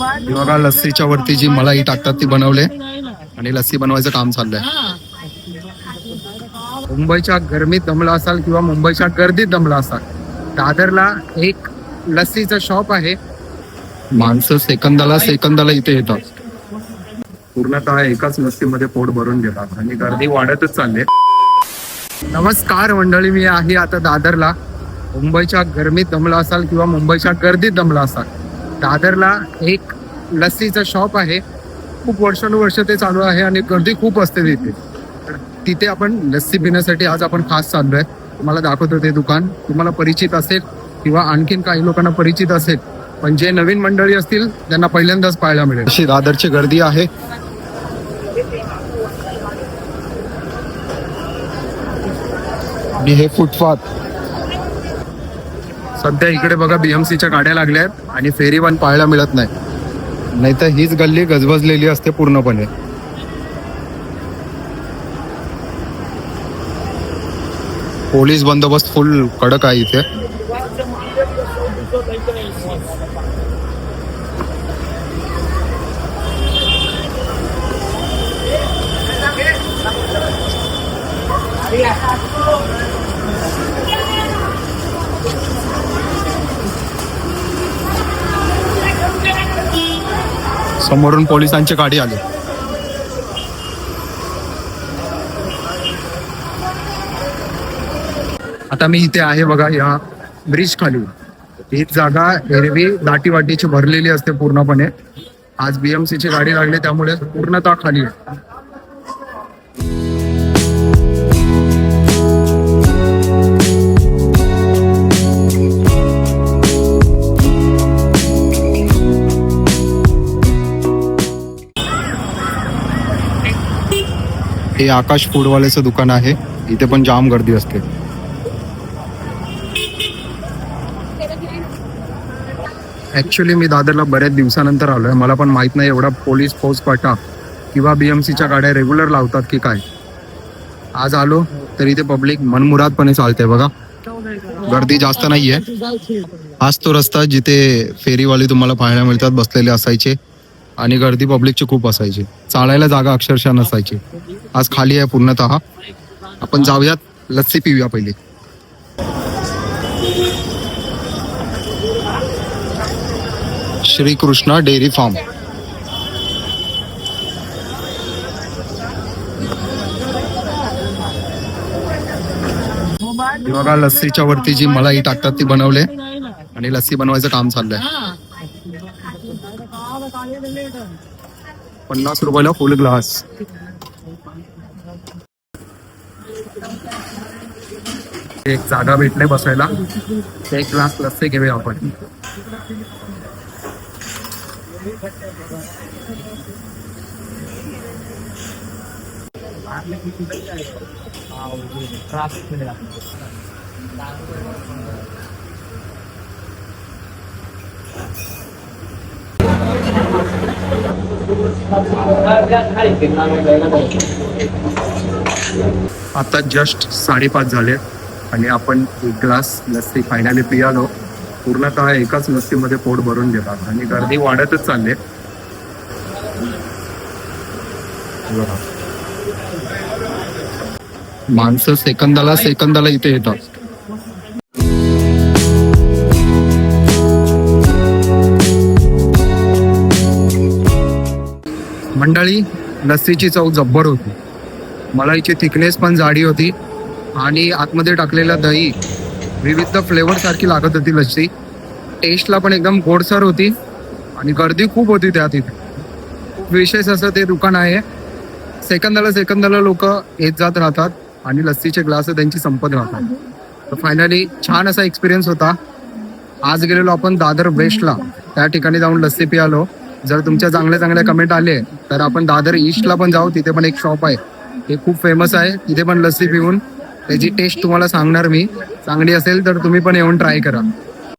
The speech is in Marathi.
बघा लस्सीच्या वरती जी मलाई टाकतात ती बनवले आणि लस्सी बनवायचं काम चाललंय. मुंबईच्या गरमीत दमला असाल किंवा मुंबईच्या गर्दीत दमला असाल, दादरला एक लस्सीचं शॉप आहे. माणसं सेकंदाला इथे येतात. पूर्णतः एकाच लस्सीमध्ये पोट भरून घेतात आणि गर्दी वाढतच चालली. नमस्कार मंडळी, मी आहे आता दादरला. मुंबईच्या गरमीत दमला असाल किंवा मुंबईच्या गर्दीत दमला असाल, दादरला एक लस्सीचं शॉप आहे. खूप वर्षानुवर्ष ते चालू आहे आणि गर्दी खूप असते तिथे. तिथे आपण लस्सी पिण्यासाठी आज आपण खास चाललोय. तुम्हाला दाखवतो ते दुकान. तुम्हाला परिचित असेल किंवा आणखीन काही लोकांना परिचित असेल, पण जे नवीन मंडळी असतील त्यांना पहिल्यांदाच पाहायला मिळेल. अशी दादरची गर्दी आहे. आणि हे फुटपाथ सध्या इकडे बघा BMCच्या गाड्या लागल्या आहेत आणि फेरी पण पाहायला मिळत नाही. नाहीतर हीच गल्ली गजबजलेली असते पूर्णपणे. पोलीस बंदोबस्त फुल कडक आहे इथे. समोरून पोलिसांची गाडी आली. आता मी इथे आहे बघा या ब्रिज खाली. ही जागा एरवी दाटीवाटीची भरलेली असते पूर्णपणे. आज BMCची गाडी लागली त्यामुळे पूर्णतः खाली आहे. हे आकाश फूडवाल्याचं दुकान आहे. इथे पण जाम गर्दी असते. ऍक्च्युली मी दादरला बऱ्याच दिवसानंतर आलोय. मला पण माहित नाही एवढा पोलीस फौजफाटा किंवा BMCच्या गाड्या रेग्युलर लावतात की काय. आज आलो तर इथे पब्लिक मनमुरादपणे चालते बघा. गर्दी जास्त नाहीये. हाच तो रस्ता जिथे फेरीवाले तुम्हाला पाहायला मिळतात बसलेले असायचे आणि गर्दी पब्लिकची खूप असायची. चालायला जागा अक्षरशः नसायची. आज खाली आहे पूर्णतः. आपण जाऊयात, लस्सी पिऊया पहिले. Shrikrishna dairy farm. बघा लस्सीच्या वरती जी मलाई टाकतात ती बनवले आणि लस्सी बनवायचं काम चाललंय. 50 रुपयाला फुल ग्लास. एक जागा भेटले बसायला. एक ग्लास लस्सी घेऊया आपण. आता जस्ट 5:30 झाले आणि आपण एक ग्लास लस्सी फायनली पियालो. पूर्णतः एकाच लस्सीमध्ये पोट भरून घेतात आणि गर्दी वाढतच चालले. माणसं सेकंदाला इथे येतात. मंडळी, लस्सीची चव जब्बर होती. मलाईची थिकनेस पण जाडी होती आणि आतमध्ये टाकलेलं दही विविध फ्लेवर सारखी लागत होती लस्सी. टेस्टला पण एकदम गोडसर होती आणि गर्दी खूप होती त्या तिथे. खूप विशेष असं ते दुकान आहे. सेकंदाला लोक येत जात राहतात आणि लस्सीचे ग्लास त्यांची संपत राहतात. तर फायनली छान असा एक्सपिरियन्स होता. आज गेलेलो आपण दादर वेस्टला, त्या ठिकाणी जाऊन लस्सी पियालो. जर तुमच्या चांगल्या कमेंट आले तर आपण दादर ईस्टला पण जाऊ. तिथे पण एक शॉप आहे, ते खूप फेमस आहे. तिथे पण लस्सी पिऊन त्याची टेस्ट तुम्हाला सांगणार मी. चांगली असेल तर तुम्ही पण येऊन ट्राय करा.